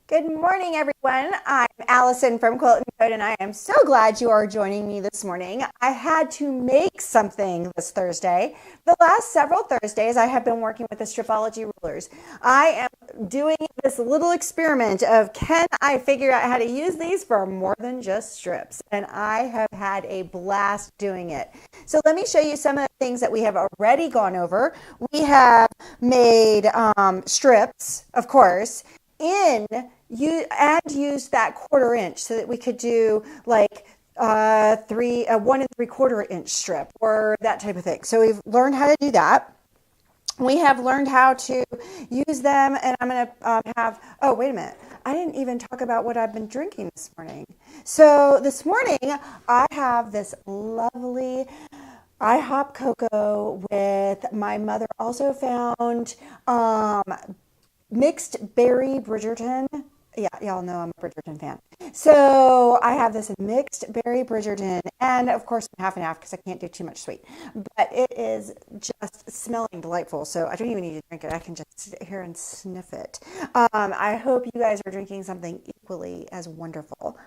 Good morning, everyone. I'm Allison from QuiltNCode, and I am so glad you are joining me this morning. I had to make something this Thursday. The last several Thursdays, I have been working with the Stripology rulers. I am doing this little experiment of can I figure out how to use these for more than just strips? And I have had a blast doing it. So let me show you some of the things that we have already gone over. We have made strips, of course, used that 1/4 inch so that we could do like 1 3/4 inch strip or that type of thing. So we've learned how to do that. We have learned how to use them, and I'm going to oh, wait a minute. I didn't even talk about what I've been drinking this morning. So this morning I have this lovely IHOP cocoa with my mother also found mixed berry Bridgerton. Yeah, y'all know I'm a Bridgerton fan. So I have this mixed berry Bridgerton, and of course half and half because I can't do too much sweet. But it is just smelling delightful. So I don't even need to drink it. I can just sit here and sniff it. I hope you guys are drinking something equally as wonderful.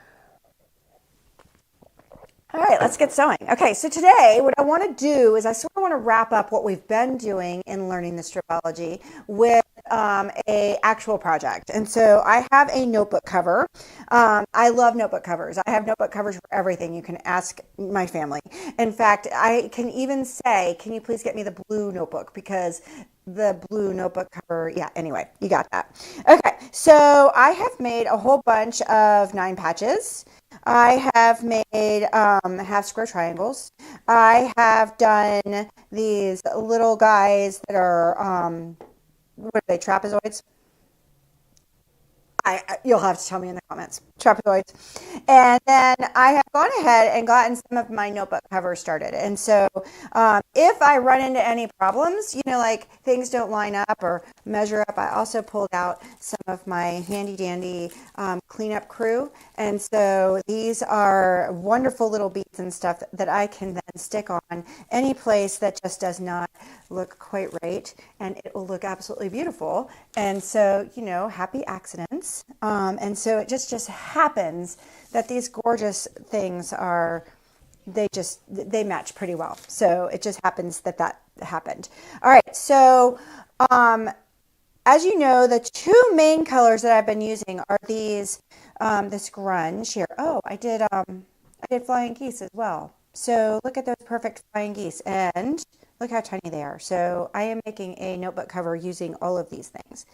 All right, let's get sewing. Okay, so today what I want to do is I sort of want to wrap up what we've been doing in learning the Stripology with a actual project. And so I have a notebook cover. I love notebook covers. I have notebook covers for everything. You can ask my family. In fact, I can even say, can you please get me the blue notebook? Because the blue notebook cover, yeah, anyway, you got that. Okay, so I have made a whole bunch of 9 patches. I have made half square triangles. I have done these little guys that are, what are they, trapezoids? You'll have to tell me in the comments. Trapezoids. And then I have gone ahead and gotten some of my notebook covers started. And so if I run into any problems, like things don't line up or measure up, I also pulled out some of my handy dandy cleanup crew. And so these are wonderful little beads and stuff that I can then stick on any place that just does not look quite right. And it will look absolutely beautiful. And so, happy accidents. And so it just happens that these gorgeous things they match pretty well. So it just happens that happened. All right. So, as you know, the 2 main colors that I've been using are these, this grunge here. Oh, I did flying geese as well. So look at those perfect flying geese, and look how tiny they are. So I am making a notebook cover using all of these things.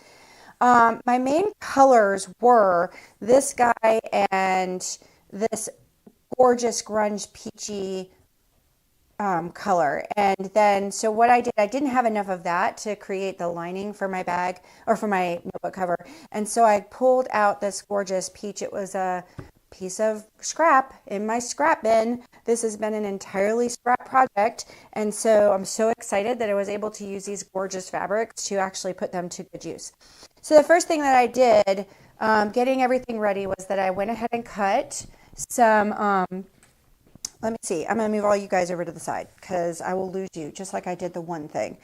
My main colors were this guy and this gorgeous grunge peachy color. And then, so what I didn't have enough of that to create the lining for my bag or for my notebook cover. And so I pulled out this gorgeous peach. It was a piece of scrap in my scrap bin. This has been an entirely scrap project. And so I'm so excited that I was able to use these gorgeous fabrics to actually put them to good use. So the first thing that I did, getting everything ready, was that I went ahead and cut some, let me see, I'm going to move all you guys over to the side because I will lose you just like I did the one thing.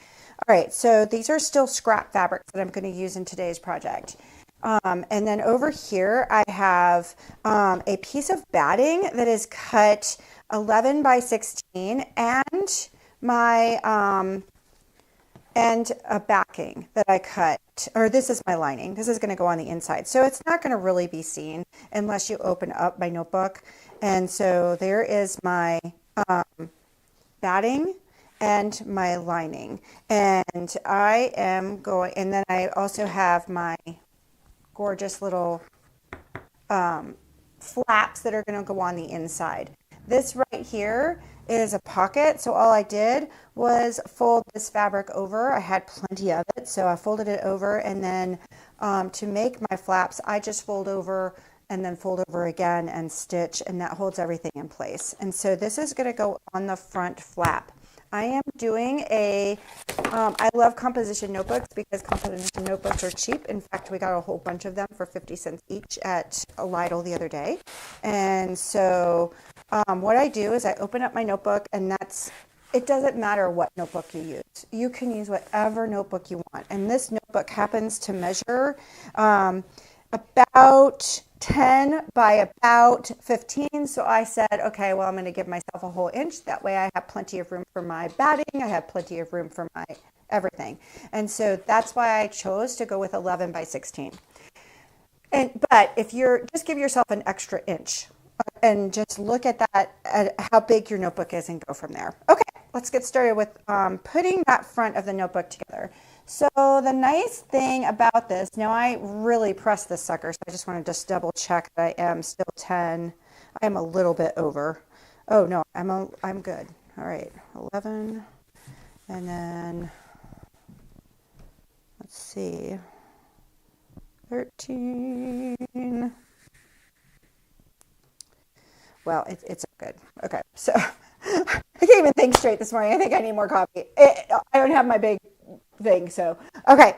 All right, so these are still scrap fabrics that I'm going to use in today's project. And then over here I have a piece of batting that is cut 11 by 16 and my and a backing that I cut, or this is my lining. This is going to go on the inside. So it's not going to really be seen unless you open up my notebook. And so there is my batting and my lining. And I am going, and then I also have my gorgeous little flaps that are going to go on the inside. This right here is a pocket, so all I did was fold this fabric over. I had plenty of it, so I folded it over, and then to make my flaps, I just fold over and then fold over again and stitch, and that holds everything in place. And so this is going to go on the front flap. I am doing I love composition notebooks because composition notebooks are cheap. In fact, we got a whole bunch of them for 50 cents each at Lidl the other day. And so what I do is I open up my notebook, and it doesn't matter what notebook you use. You can use whatever notebook you want. And this notebook happens to measure about 10 by about 15. So I said, okay, well, I'm going to give myself a whole inch. That way I have plenty of room for my batting. I have plenty of room for my everything. And so that's why I chose to go with 11 by 16. But if you're, just give yourself an extra inch and just look at that, at how big your notebook is, and go from there. Okay, let's get started with putting that front of the notebook together. So the nice thing about this, now I really pressed this sucker, so I just want to just double check that I am still 10. I am a little bit over. Oh no, I'm good. All right, 11, and then let's see, 13. Well, it's good. Okay, so I can't even think straight this morning. I think I need more coffee. I don't have my big thing, so okay.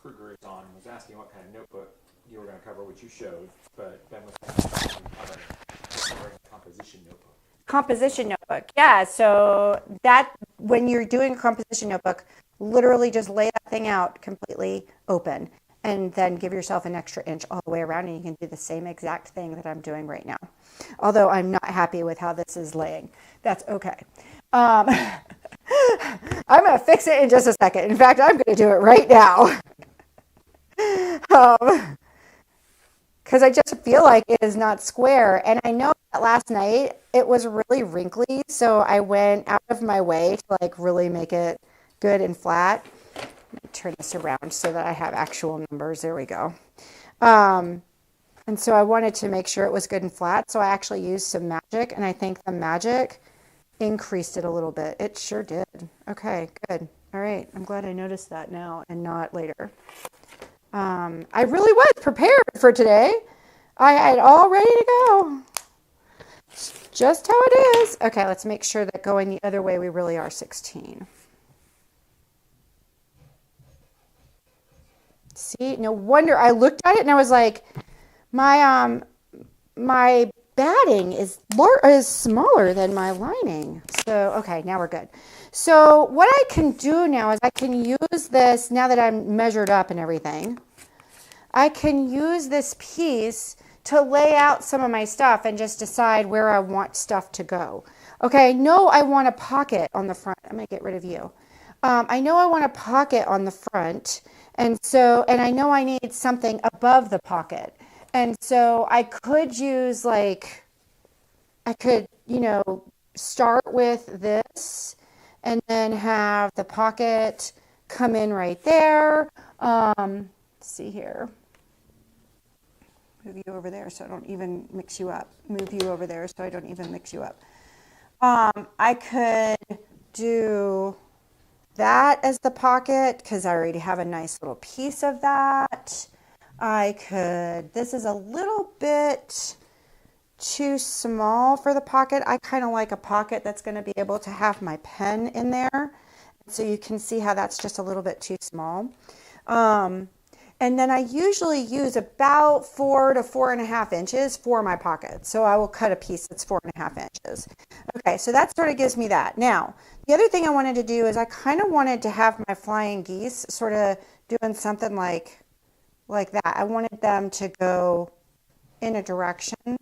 Kruger is on. Was asking what kind of notebook you were going to cover, which you showed, but Ben was covering composition notebook. Composition notebook, yeah. So that when you're doing a composition notebook, literally just lay that thing out completely open, and then give yourself an extra inch all the way around, and you can do the same exact thing that I'm doing right now. Although I'm not happy with how this is laying. That's okay. I'm going to fix it in just a second. In fact, I'm going to do it right now. Because I just feel like it is not square. And I know that last night it was really wrinkly, so I went out of my way to like really make it good and flat. Let me turn this around so that I have actual numbers. There we go. And so I wanted to make sure it was good and flat, so I actually used some magic, and I think the magic increased it a little bit. It sure did. Okay, good. All right, I'm glad I noticed that now and not later. I really was prepared for today. I had all ready to go. It's just how it is. Okay, let's make sure that going the other way we really are 16. See, no wonder I looked at it and I was like, my batting is smaller than my lining. So, okay, now we're good. So what I can do now is I can use this, now that I'm measured up and everything, I can use this piece to lay out some of my stuff and just decide where I want stuff to go. Okay, I know I want a pocket on the front. I'm going to get rid of you. I know I want a pocket on the front, and I know I need something above the pocket. And so I could use start with this and then have the pocket come in right there. Let's see here. Move you over there so I don't even mix you up. Move you over there so I don't even mix you up. I could do that as the pocket because I already have a nice little piece of that. This is a little bit too small for the pocket. I kind of like a pocket that's going to be able to have my pen in there. So you can see how that's just a little bit too small. And then I usually use about 4 to 4.5 inches for my pocket. So I will cut a piece that's 4.5 inches. Okay, so that sort of gives me that. Now, the other thing I wanted to do is I kind of wanted to have my flying geese sort of doing something like that. I wanted them to go in a direction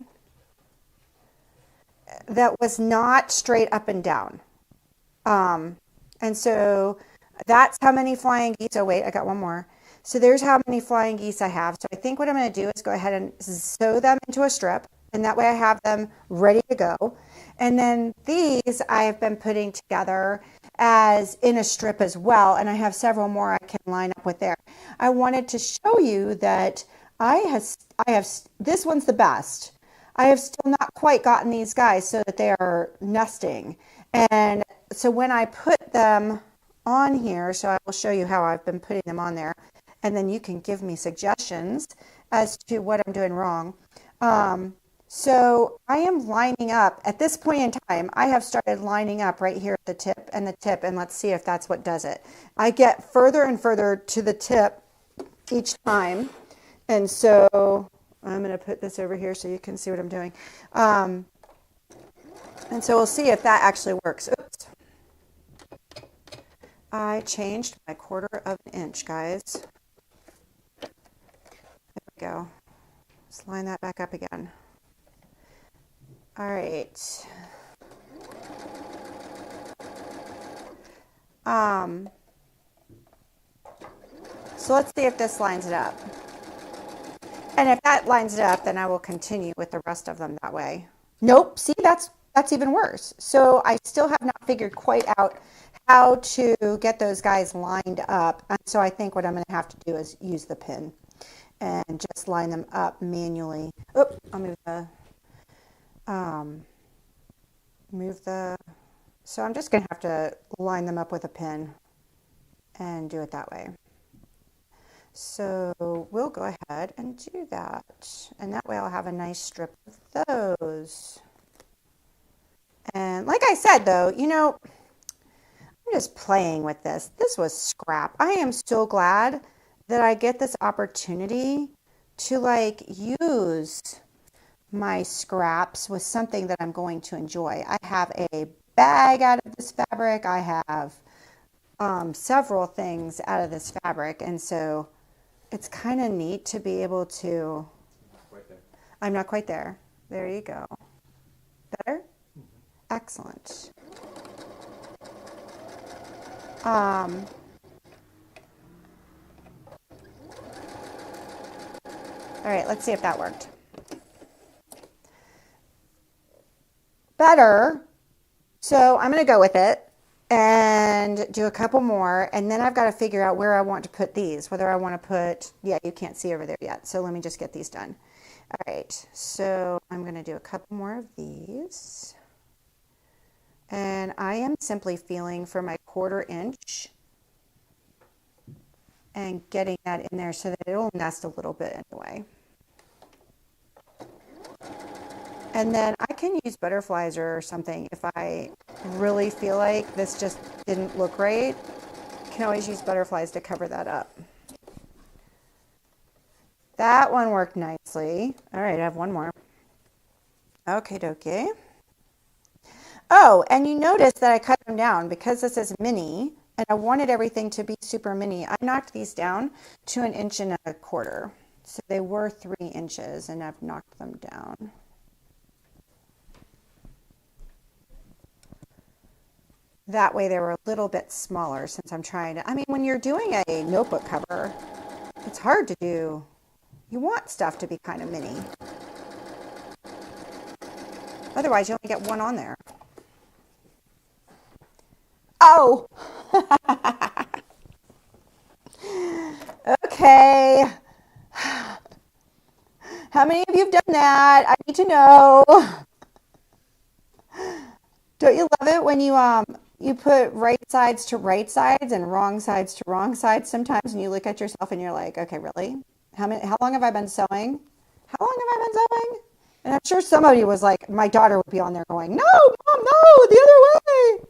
that was not straight up and down. And so that's how many flying geese. Oh, wait, I got one more. So there's how many flying geese I have. So I think what I'm going to do is go ahead and sew them into a strip. And that way I have them ready to go. And then these I have been putting together as in a strip as well. And I have several more I can line up with there. I wanted to show you that I have this one's the best. I have still not quite gotten these guys so that they are nesting. And so when I put them on here, so I will show you how I've been putting them on there. And then you can give me suggestions as to what I'm doing wrong. So I am lining up. At this point in time, I have started lining up right here at the tip, and let's see if that's what does it. I get further and further to the tip each time. And so I'm going to put this over here so you can see what I'm doing. And so we'll see if that actually works. Oops. I changed my 1/4 of an inch, guys. we go. Let's line that back up again. All right. So let's see if this lines it up. And if that lines it up, then I will continue with the rest of them that way. Nope. See, that's even worse. So I still have not figured quite out how to get those guys lined up. And so I think what I'm going to have to do is use the pin and just line them up manually. Oop, I'll move the, so I'm just going to have to line them up with a pin and do it that way. So we'll go ahead and do that. And that way I'll have a nice strip of those. And like I said, though, you know, I'm just playing with this. This was scrap. I am so glad that I get this opportunity to like use my scraps with something that I'm going to enjoy. I have a bag out of this fabric. I have several things out of this fabric. And so it's kind of neat to be able to, I'm not quite there. There you go. Better? Excellent. All right, let's see if that worked. Better. So I'm going to go with it and do a couple more, and then I've got to figure out where I want to put these, whether I want to put, yeah, you can't see over there yet, so let me just get these done. All right, so I'm going to do a couple more of these, and I am simply feeling for my 1/4 inch and getting that in there so that it'll nest a little bit anyway. And then I can use butterflies or something if I really feel like this just didn't look right. I can always use butterflies to cover that up. That one worked nicely. All right, I have one more. Okay, dokie. Oh, and you notice that I cut them down because this is mini and I wanted everything to be super mini. I knocked these down to 1 1/4 inches. So they were 3 inches and I've knocked them down. That way they were a little bit smaller since I'm trying to, I mean, when you're doing a notebook cover, it's hard to do. You want stuff to be kind of mini. Otherwise, you only get one on there. Oh! Okay. How many of you have done that? I need to know. Don't you love it when you put right sides to right sides and wrong sides to wrong sides sometimes, and you look at yourself and you're like, okay, really? How long have I been sewing? How long have I been sewing? And I'm sure somebody was like, my daughter would be on there going, no, Mom, no, the other way.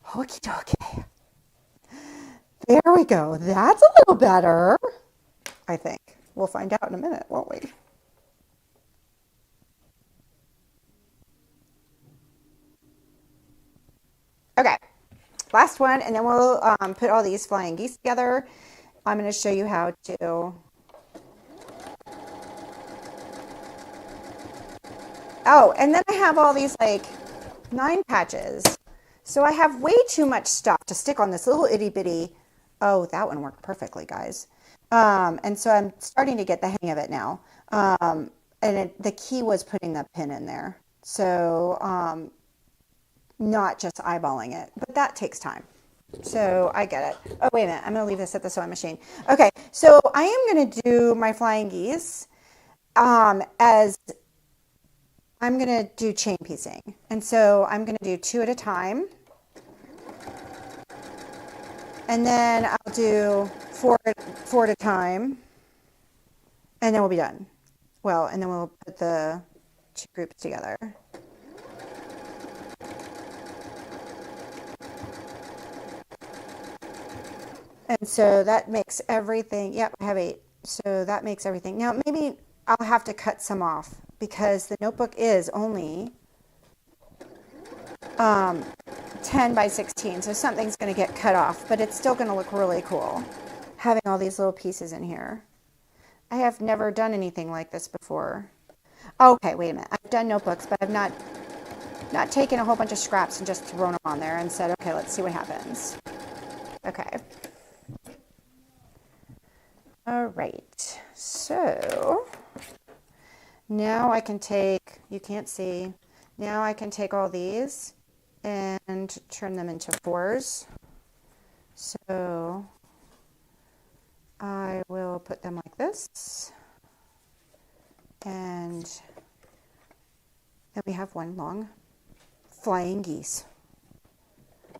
Okie dokie. There we go. That's a little better, I think. We'll find out in a minute, won't we? Okay, last one, and then we'll put all these flying geese together. I'm going to show you how to. Oh, and then I have all these like 9 patches. So I have way too much stuff to stick on this little itty bitty. Oh, that one worked perfectly, guys. And so I'm starting to get the hang of it now. And the key was putting the pin in there. So not just eyeballing it, but that takes time. So I get it. Oh, wait a minute. I'm going to leave this at the sewing machine. Okay, so I am going to do my flying geese as I'm going to do chain piecing. And so I'm going to do 2 at a time. And then I'll do 4 at a time. And then we'll be done. Well, and then we'll put the 2 groups together. And so that makes everything, yep, I have 8. So that makes everything. Now, maybe I'll have to cut some off because the notebook is only 10 by 16. So something's going to get cut off, but it's still going to look really cool. having all these little pieces in here. I have never done anything like this before. Okay, wait a minute. I've done notebooks, but I've not taken a whole bunch of scraps and just thrown them on there and said, okay, let's see what happens. Okay. All right. So now I can take, you can't see, now I can take all these and turn them into 4s. So I will put them like this. And then we have one long flying geese.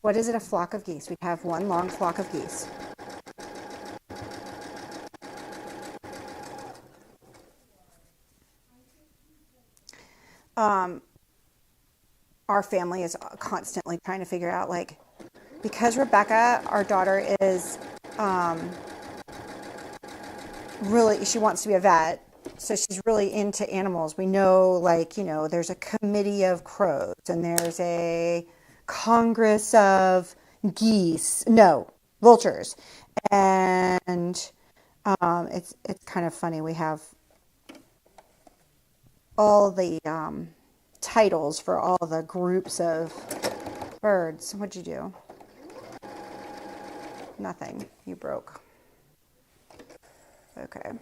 What is it, a flock of geese? We have one long flock of geese. Our family is constantly trying to figure out, like, because Rebecca, our daughter, is really, she wants to be a vet, so she's really into animals. We know, like, you know, there's a committee of crows and there's a congress of vultures. And it's kind of funny. We have all the titles for all the groups of birds. What'd you do? Nothing. You broke. Okay.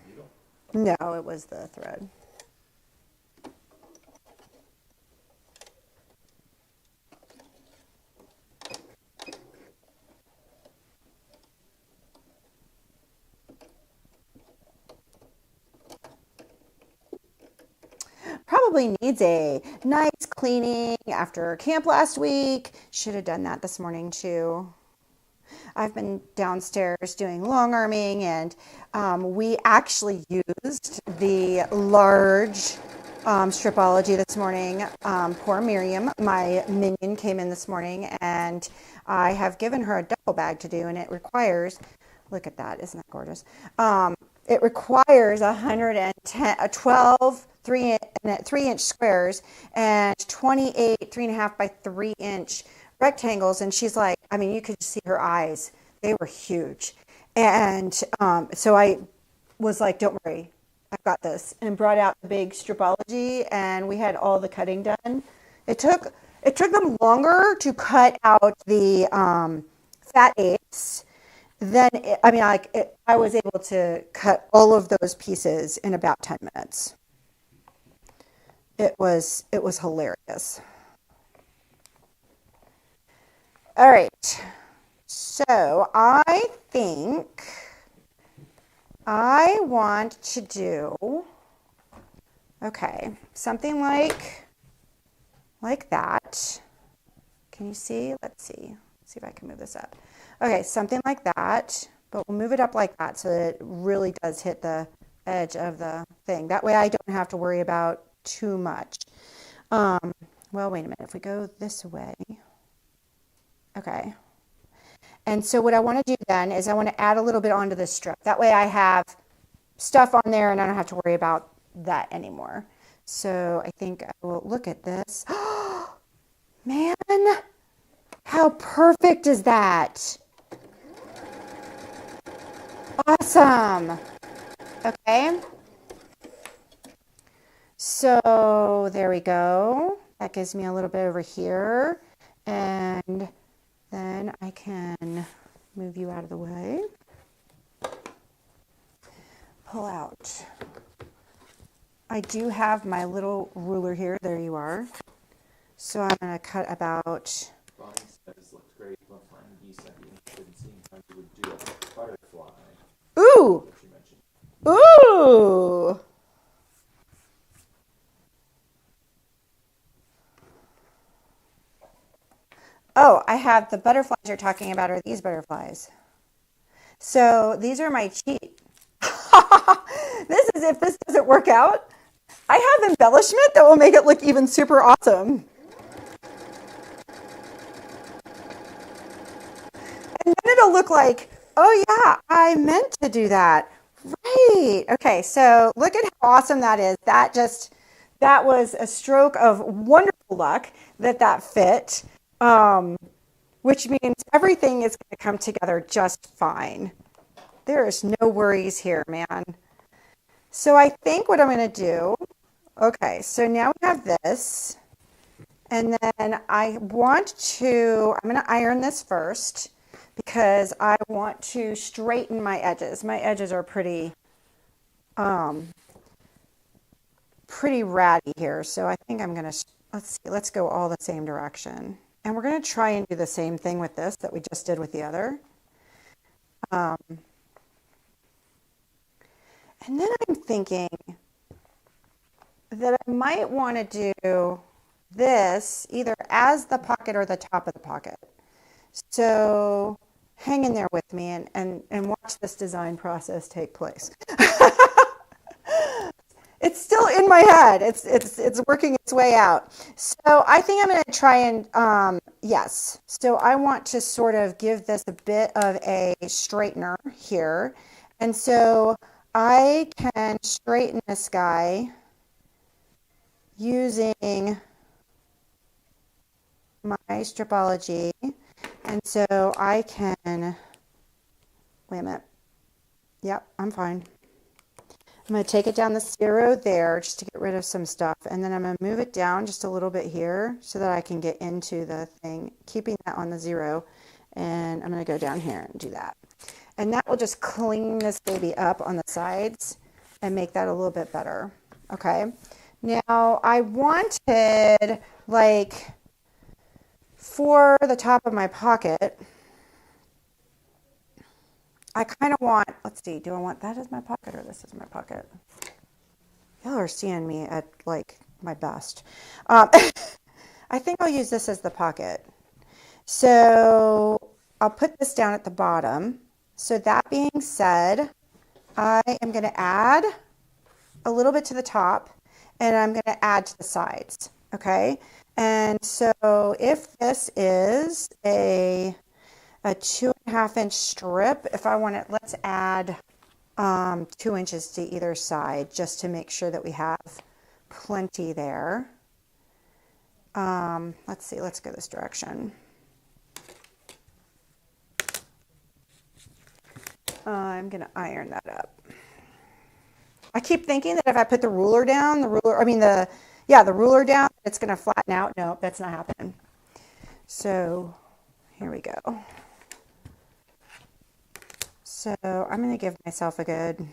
No, it was the thread. Probably needs a nice cleaning after camp last week. Should have done that this morning too. I've been downstairs doing long arming, and we actually used the large Stripology this morning. Poor Miriam, my minion, came in this morning, and I have given her a duffel bag to do, and it requires, look at that, isn't that gorgeous? It requires 12 3-inch squares and 28 3.5 by 3-inch rectangles. And she's like, I mean, you could see her eyes. They were huge. And so I was like, don't worry, I've got this. And brought out the big Stripology, and we had all the cutting done. It took them longer to cut out the fat eighths. Then, I was able to cut all of those pieces in about 10 minutes. It was hilarious. All right. So I think I want to do, okay, something like that. Can you see? Let's see. See if I can move this up. Okay, something like that, but we'll move it up like that so that it really does hit the edge of the thing. That way I don't have to worry about too much. Well, wait a minute. If we go this way, okay. And so what I want to do then is I want to add a little bit onto this strip. That way I have stuff on there and I don't have to worry about that anymore. So I think I will look at this. Man, how perfect is that? Awesome. Okay. So there we go. That gives me a little bit over here. And then I can move you out of the way. Pull out. I do have my little ruler here. There you are. So I'm going to cut about... Bonnie says, looks great. Love flying geese. I'd be interested in seeing how you would do a butterfly. Ooh! That you mentioned. Ooh! Oh, I have the butterflies you're talking about are these butterflies. So these are my cheat. This is if this doesn't work out. I have embellishment that will make it look even super awesome. And then it'll look like, oh yeah, I meant to do that. Right. Okay, so look at how awesome that is. That was a stroke of wonderful luck that fit. Which means everything is going to come together just fine. There is no worries here, man. So I think what I'm going to do, okay, so now we have this, and then I'm going to iron this first because I want to straighten my edges. My edges are pretty ratty here, so I think I'm going to, let's go all the same direction. And we're going to try and do the same thing with this that we just did with the other. And then I'm thinking that I might want to do this either as the pocket or the top of the pocket. So hang in there with me and watch this design process take place. It's still in my head. It's working its way out. So I think I'm going to try and, yes. So I want to sort of give this a bit of a straightener here. And so I can straighten this guy using my Stripology. And so I can, wait a minute. Yep, I'm fine. I'm going to take it down the 0 there just to get rid of some stuff. And then I'm going to move it down just a little bit here so that I can get into the thing, keeping that on the 0. And I'm going to go down here and do that. And that will just clean this baby up on the sides and make that a little bit better. Okay. Now I wanted, like, for the top of my pocket, I kind of want, let's see, do I want that as my pocket or this as my pocket? Y'all are seeing me at, like, my best. I think I'll use this as the pocket. So I'll put this down at the bottom. So that being said, I am going to add a little bit to the top, and I'm going to add to the sides, okay? And so if this is a 2.5 inch strip, if I want it, let's add 2 inches to either side just to make sure that we have plenty there. Let's see, let's go this direction. I'm going to iron that up. I keep thinking that if I put the ruler down, the ruler down, it's going to flatten out. No, that's not happening. So here we go. So I'm going to give myself a good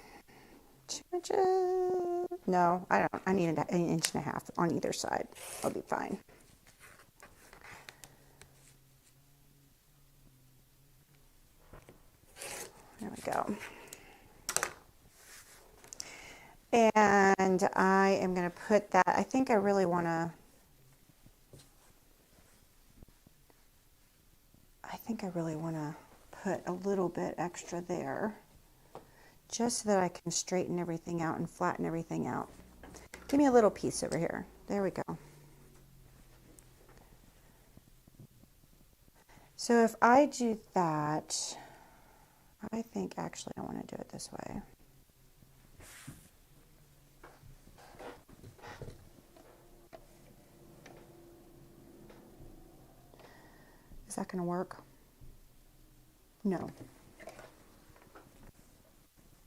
2 inches. No, I don't. I need an 1.5 inches on either side. I'll be fine. There we go. And I am going to put that, I think I really want to, put a little bit extra there, just so that I can straighten everything out and flatten everything out. Give me a little piece over here. There we go. So if I do that, I think actually I want to do it this way. Is that going to work? No.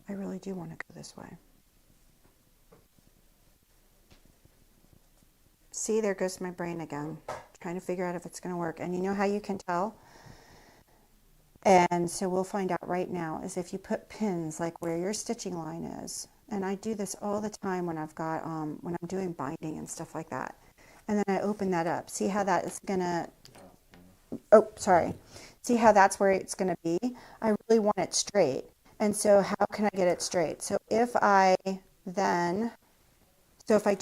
I really do want to go this way. See, there goes my brain again, trying to figure out if it's going to work. And you know how you can tell? And so we'll find out right now, is if you put pins like where your stitching line is. And I do this all the time when I've got, when I'm doing binding and stuff like that. And then I open that up. See how that is going to, oh, sorry. See how that's where it's going to be? I really want it straight. And so how can I get it straight? So if I do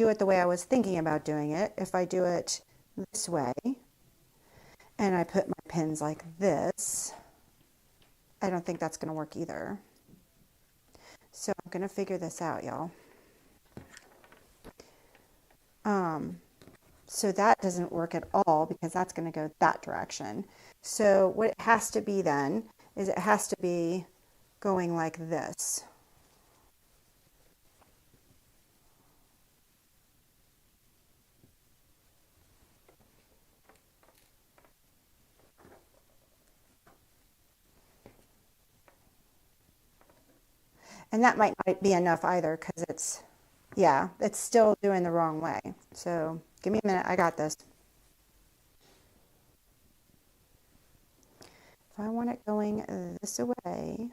it the way I was thinking about doing it, if I do it this way, and I put my pins like this, I don't think that's going to work either. So I'm going to figure this out, y'all. So that doesn't work at all because that's going to go that direction. So what it has to be then is it has to be going like this. And that might not be enough either because it's, yeah, it's still doing the wrong way. So give me a minute. I got this. If I want it going this way,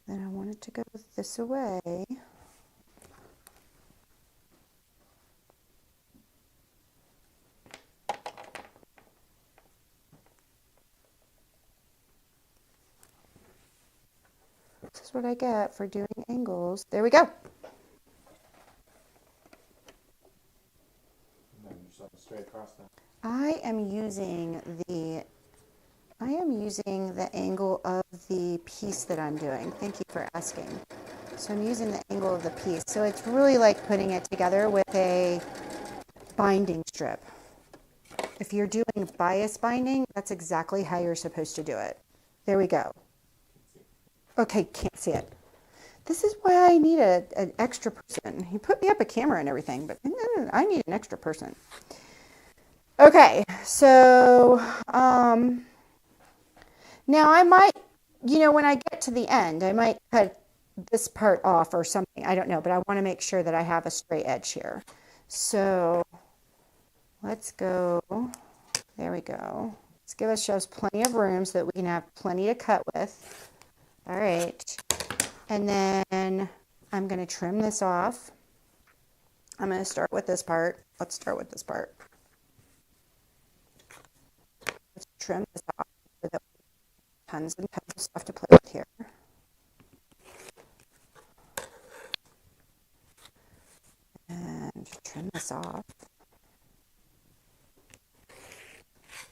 then I want it to go this way. This is what I get for doing angles. There we go. And then just like straight across that. I am using the angle of the piece that I'm doing. Thank you for asking. So I'm using the angle of the piece. So it's really like putting it together with a binding strip. If you're doing bias binding, that's exactly how you're supposed to do it. There we go. Okay, can't see it. This is why I need an extra person. He put me up a camera and everything, but I need an extra person. Okay, so now I might, when I get to the end, I might cut this part off or something. I don't know, but I want to make sure that I have a straight edge here. So let's go. There we go. Let's give ourselves plenty of room so that we can have plenty to cut with. All right. And then I'm going to trim this off. I'm going to start with this part. Let's start with this part. Let's trim this off so that we have tons and tons of stuff to play with here. And trim this off.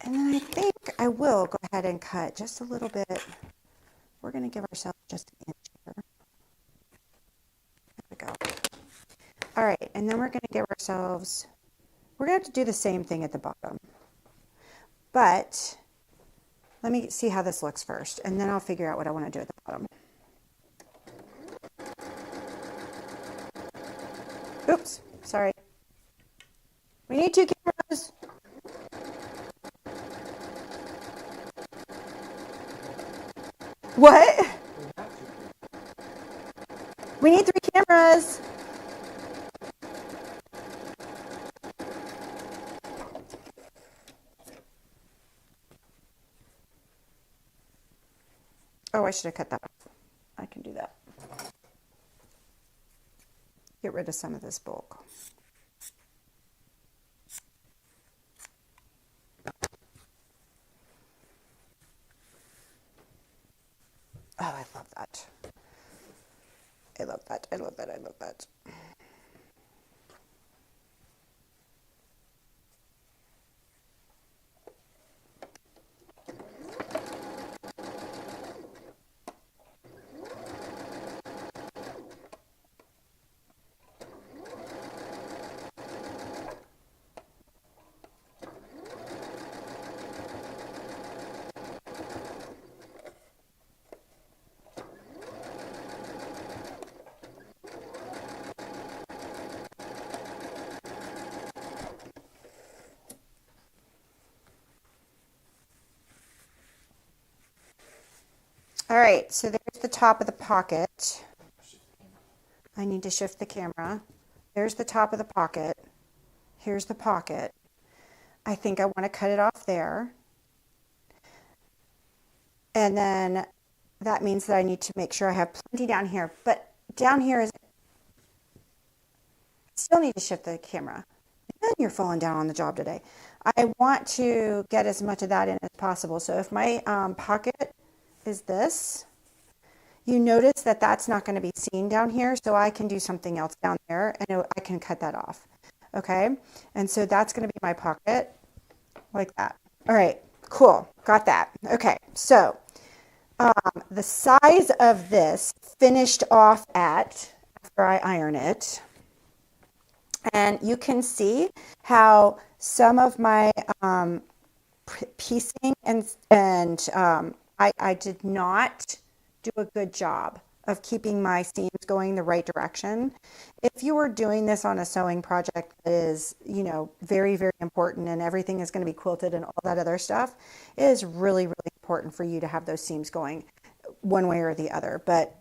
And then I think I will go ahead and cut just a little bit. We're going to give ourselves just an inch here. There we go. All right, and then we're going to give ourselves, we're going to have to do the same thing at the bottom. But let me see how this looks first, and then I'll figure out what I want to do at the bottom. Oops, sorry. We need 2 cameras. What? We need 3 cameras. Oh, I should have cut that off. I can do that. Get rid of some of this bulk. Oh, I love that. I love that. I love that. I love that. All right, so there's the top of the pocket. I need to shift the camera. There's the top of the pocket. Here's the pocket. I think I want to cut it off there. And then that means that I need to make sure I have plenty down here. But down here is, still need to shift the camera. And you're falling down on the job today. I want to get as much of that in as possible. So if my pocket is this, you notice that that's not going to be seen down here, so I can do something else down there and I can cut that off. Okay, and so that's going to be my pocket like that. All right, cool, got that. Okay, so the size of this finished off at, after I iron it, and you can see how some of my piecing and I did not do a good job of keeping my seams going the right direction. If you were doing this on a sewing project that is, very, very important and everything is going to be quilted and all that other stuff, it is really, really important for you to have those seams going one way or the other, but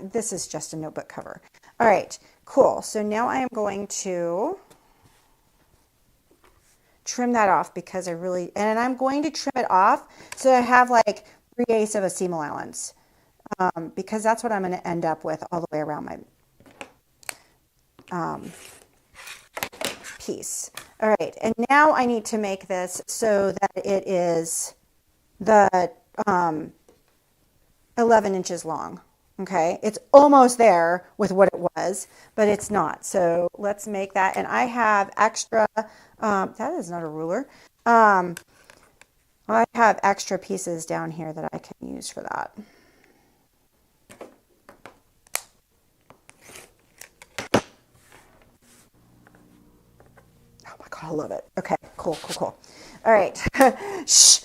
this is just a notebook cover. All right, cool. So now I am going to trim that off because and I'm going to trim it off so I have like 3/8 of a seam allowance, because that's what I'm going to end up with all the way around my piece. All right, and now I need to make this so that it is the 11 inches long. Okay, it's almost there with what it was, but it's not. So let's make that. And I have extra, that is not a ruler. I have extra pieces down here that I can use for that. Oh my God, I love it. Okay, cool. All right. Shh.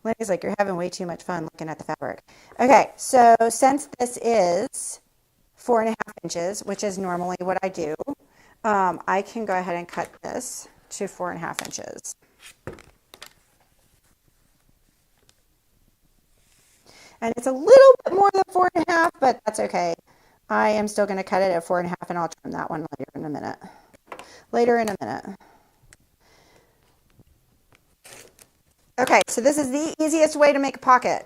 Lenny's like, you're having way too much fun looking at the fabric. Okay, so since this is 4.5 inches, which is normally what I do, I can go ahead and cut this to 4.5 inches. And it's a little bit more than 4.5, but that's okay. I am still going to cut it at 4.5, and I'll trim that one later in a minute. Okay, so this is the easiest way to make a pocket.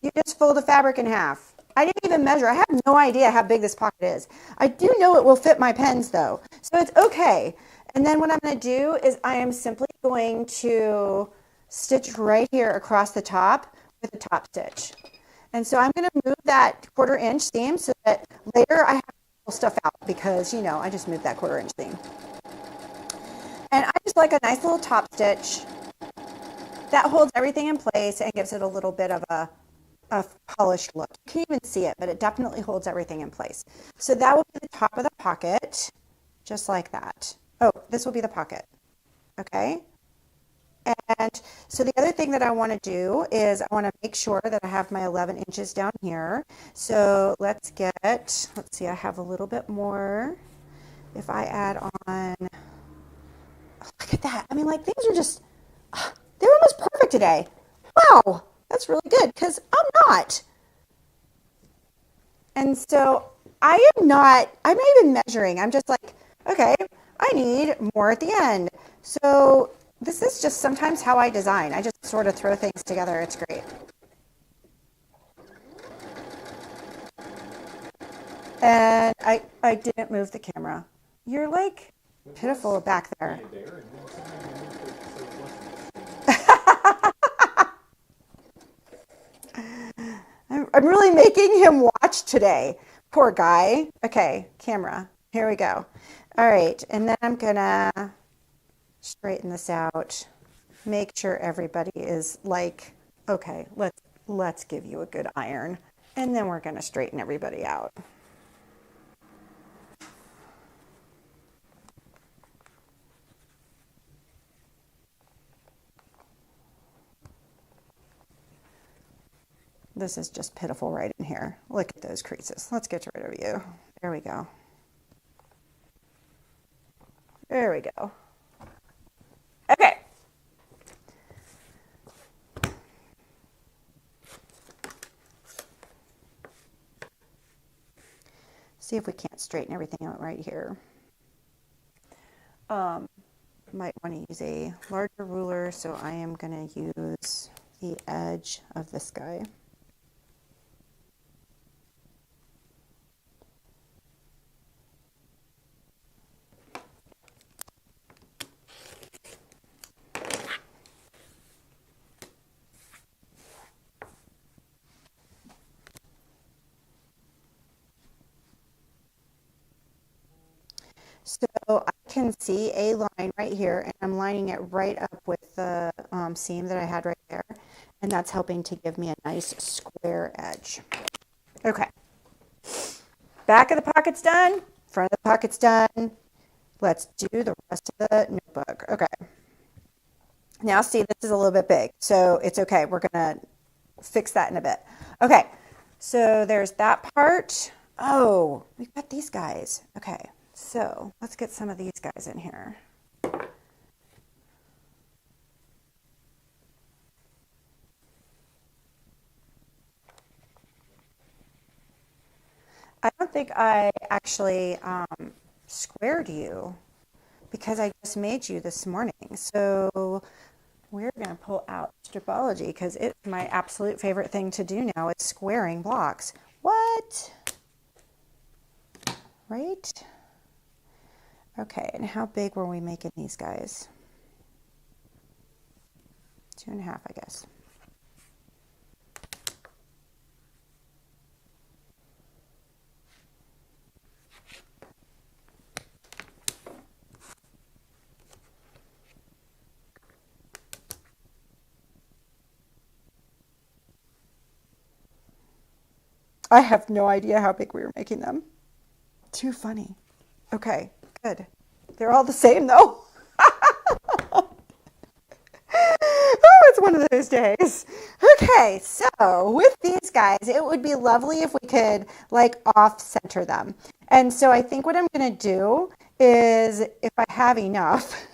You just fold the fabric in half. I didn't even measure. I have no idea how big this pocket is. I do know it will fit my pens though, so it's okay. And then what I'm going to do is I am simply going to stitch right here across the top with a top stitch. And so I'm going to move that 1/4 inch seam so that later I have to pull stuff out because, you know, I just moved that 1/4 inch seam. And I just like a nice little top stitch that holds everything in place and gives it a little bit of a polished look. You can't even see it, but it definitely holds everything in place. So that will be the top of the pocket, just like that. Oh, this will be the pocket. Okay. And so the other thing that I want to do is I want to make sure that I have my 11 inches down here. So let's see, I have a little bit more. If I add on, oh, look at that. I mean, like, things are just, they're almost perfect today. Wow, that's really good because I'm not. And so I'm not even measuring. I'm just like, okay, I need more at the end. So this is just sometimes how I design. I just sort of throw things together. It's great. And I didn't move the camera. You're like pitiful back there. I'm really making him watch today. Poor guy. Okay, camera. Here we go. All right, and then I'm gonna straighten this out. Make sure everybody is like, okay, let's give you a good iron. And then we're gonna straighten everybody out. This is just pitiful right in here. Look at those creases. Let's get rid of you. There we go. There we go. Okay. See if we can't straighten everything out right here. Might want to use a larger ruler, so I am going to use the edge of this guy. So I can see a line right here, and I'm lining it right up with the seam that I had right there, and that's helping to give me a nice square edge. Okay, back of the pocket's done, front of the pocket's done. Let's do the rest of the notebook. Okay, now see, this is a little bit big, so it's okay. We're gonna fix that in a bit. Okay, so there's that part. Oh, we've got these guys. Okay. So let's get some of these guys in here. don't think I actually squared you because I just made you this morning. So we're going to pull out Stripology because it's my absolute favorite thing to do now is squaring blocks. What? Right? Okay, and how big were we making these guys? 2.5, I guess. I have no idea how big we were making them. Too funny. Okay, good. They're all the same though. Oh, it's one of those days. Okay, so with these guys, it would be lovely if we could like off center them. And so I think what I'm going to do is, if I have enough,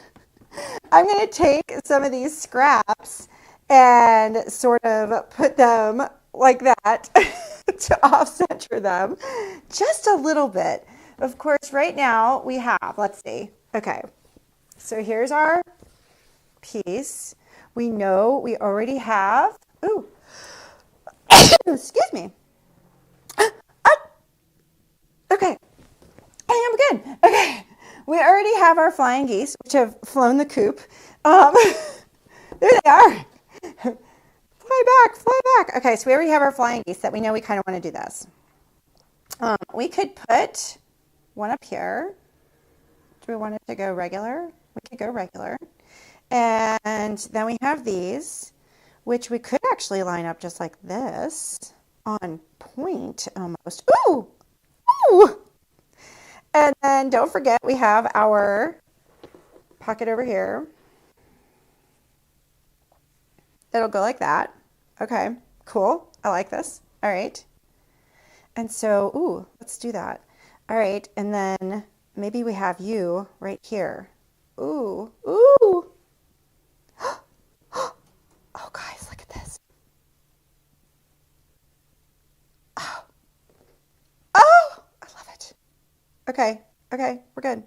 I'm going to take some of these scraps and sort of put them like that to off center them just a little bit. Of course, right now we have, let's see. Okay, so here's our piece. We know we already have, ooh, excuse me. Okay, I am good. Okay, we already have our flying geese, which have flown the coop. There they are. Fly back, fly back. Okay, so we already have our flying geese that we know we kind of want to do this. We could put one up here. Do we want it to go regular? We could go regular. And then we have these, which we could actually line up just like this, on point almost. Ooh! Ooh! And then don't forget we have our pocket over here. It'll go like that. Okay, cool. I like this. All right. And so, ooh, let's do that. All right, and then maybe we have you right here. Ooh, ooh. Oh, guys, look at this. Oh, oh, I love it. Okay, okay, we're good.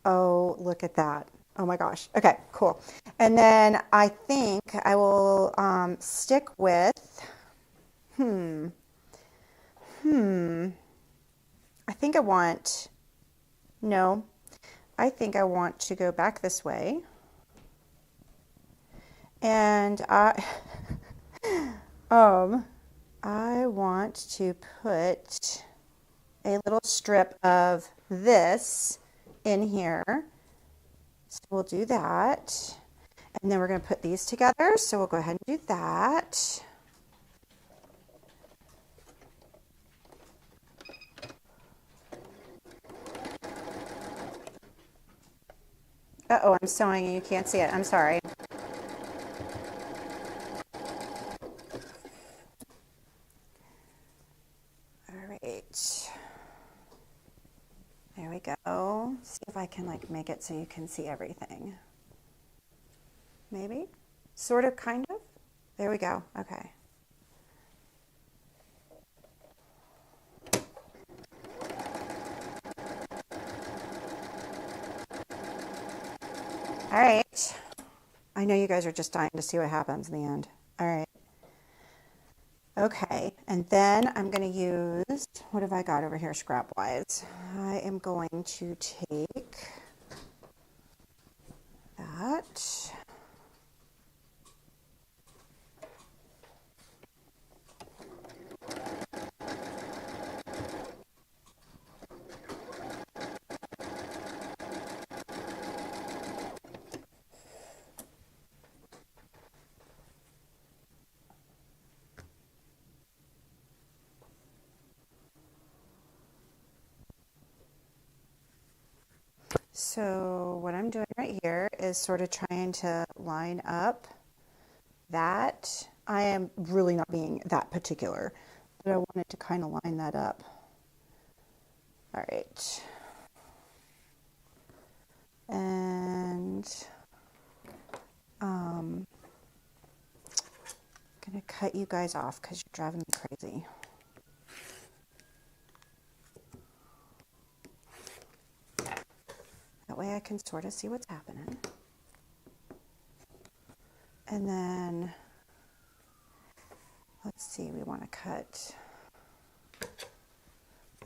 Oh, look at that. Oh my gosh. Okay, cool. And then I think I will stick with, I think I want, no, I think I want to go back this way. And I want to put a little strip of this in here. So we'll do that. And then we're going to put these together. So we'll go ahead and do that. Uh-oh, I'm sewing and you can't see it. I'm sorry. All right. There we go. See if I can like make it so you can see everything. Maybe? Sort of, kind of? There we go. Okay. All right. I know you guys are just dying to see what happens in the end. All right. Okay, and then I'm going to use, what have I got over here scrap-wise? I am going to take that. So what I'm doing right here is sort of trying to line up that. I am really not being that particular, but I wanted to kind of line that up. All right. And I'm going to cut you guys off because you're driving me crazy. way I can sort of see what's happening. And then, let's see, we want to cut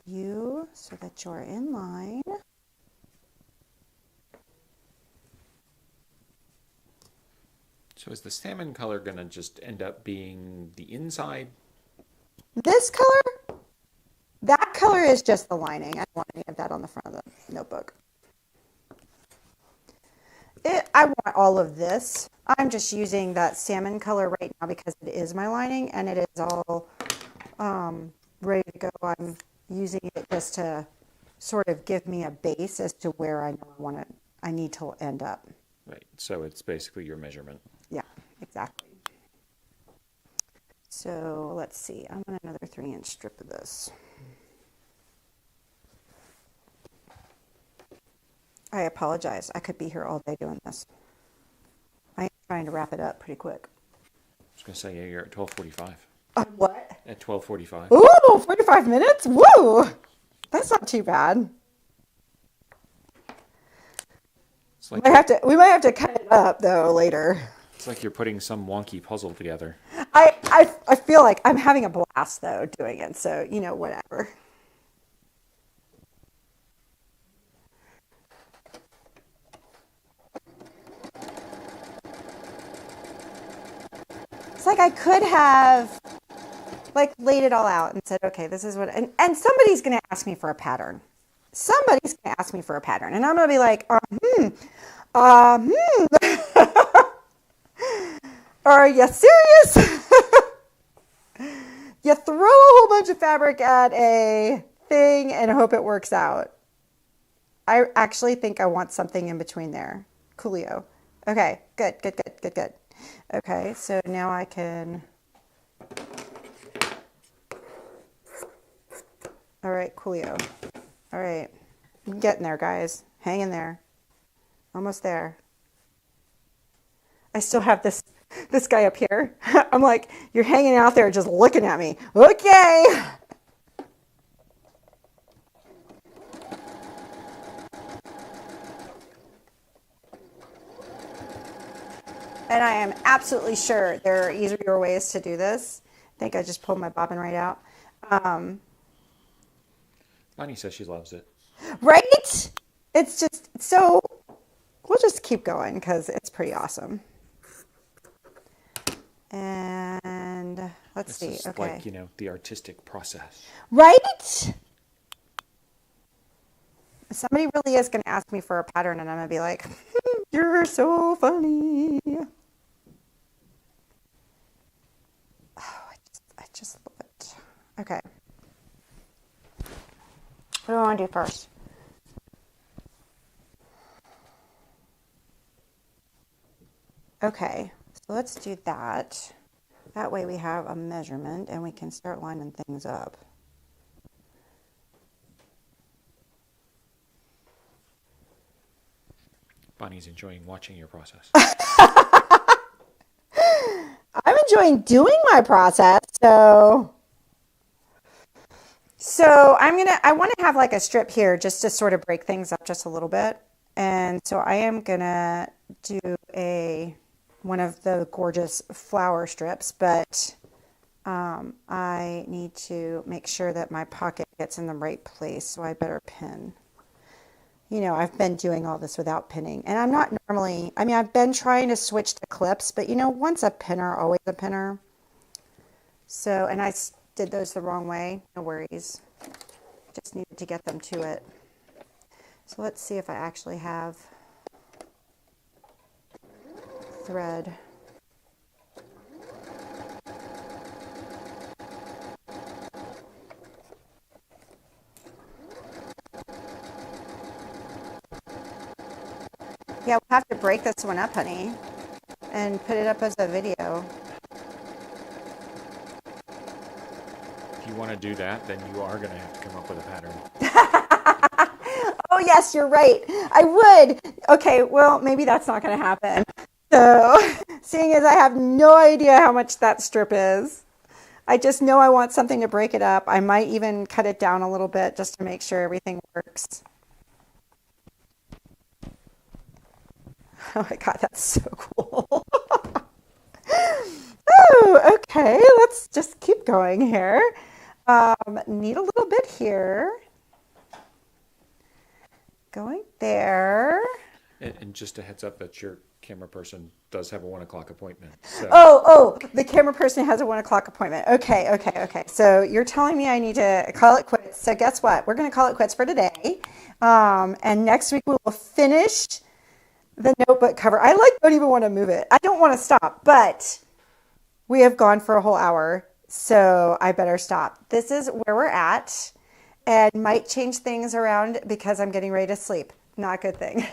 you so that you're in line. So is the salmon color going to just end up being the inside? This color, that color is just the lining. I don't want any of that on the front of the notebook. I want all of this. I'm just using that salmon color right now because it is my lining and it is all ready to go. I'm using it just to sort of give me a base as to where I know I need to end up. Right. So it's basically your measurement. Yeah, exactly. So let's see. I want another 3-inch strip of this. I apologize. I could be here all day doing this. I am trying to wrap it up pretty quick. I was going to say, yeah, you're at 12:45. What? At 12:45. Ooh, 45 minutes? Woo! That's not too bad. It's like We might have to cut it up though later. It's like you're putting some wonky puzzle together. I feel like I'm having a blast though doing it, so you know, whatever. It's like I could have like laid it all out and said, okay, this is what, and somebody's going to ask me for a pattern. Somebody's going to ask me for a pattern, and I'm going to be like, Are you serious? You throw a whole bunch of fabric at a thing and hope it works out. I actually think I want something in between there. Coolio. Okay, good. Okay, so now I can... All right, coolio. All right, I'm getting there, guys. Hang in there. Almost there. I still have this guy up here. I'm like, you're hanging out there just looking at me. Okay. And I am absolutely sure there are easier ways to do this. I think I just pulled my bobbin right out. Bonnie says she loves it. Right? It's just so, we'll just keep going because it's pretty awesome. And let's see. It's Okay. like, you know, the artistic process. Right? Somebody really is going to ask me for a pattern and I'm going to be like, you're so funny. Oh, I just love it. Okay. What do I want to do first? Okay, so let's do that. That way we have a measurement and we can start lining things up. Bonnie's enjoying watching your process. I'm enjoying doing my process, so I want to have like a strip here just to sort of break things up just a little bit. And so I am gonna do one of the gorgeous flower strips, but I need to make sure that my pocket gets in the right place, so I better pin. You know, I've been doing all this without pinning, and I'm not normally, I mean, I've been trying to switch to clips, but you know, once a pinner, always a pinner. So, and I did those the wrong way, no worries. Just needed to get them to it. So let's see if I actually have thread. Yeah, we'll have to break this one up, honey, and put it up as a video. If you want to do that, then you are going to have to come up with a pattern. Oh, yes, you're right. I would. Okay, well, maybe that's not going to happen. So, seeing as I have no idea how much that strip is, I just know I want something to break it up. I might even cut it down a little bit just to make sure everything works. Oh my God, that's so cool. Oh, okay. Let's just keep going here. Need a little bit here. Going there. And just a heads up that your camera person does have a 1 o'clock appointment. So. The camera person has a 1 o'clock appointment. Okay. So you're telling me I need to call it quits. So guess what? We're going to call it quits for today. And next week we will finish the notebook cover. I don't even want to move it. I don't want to stop, but we have gone for a whole hour, so I better stop. This is where we're at, and might change things around because I'm getting ready to sleep. Not a good thing.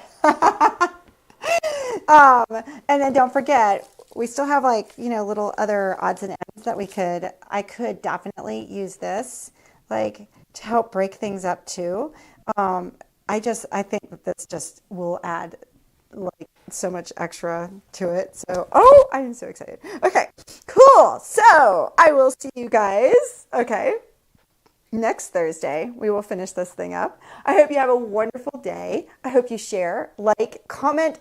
And then don't forget, we still have little other odds and ends that I could definitely use this to help break things up too. I think that this just will add so much extra to it. So, I'm so excited. Okay, cool. So I will see you guys. Okay. Next Thursday, we will finish this thing up. I hope you have a wonderful day. I hope you share, comment,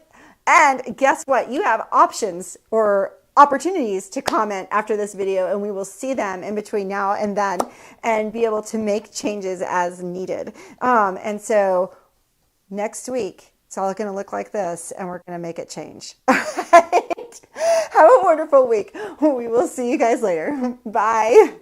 and guess what? You have options or opportunities to comment after this video, and we will see them in between now and then and be able to make changes as needed. And so next week, it's all going to look like this, and we're going to make it change. All right. Have a wonderful week. We will see you guys later. Bye.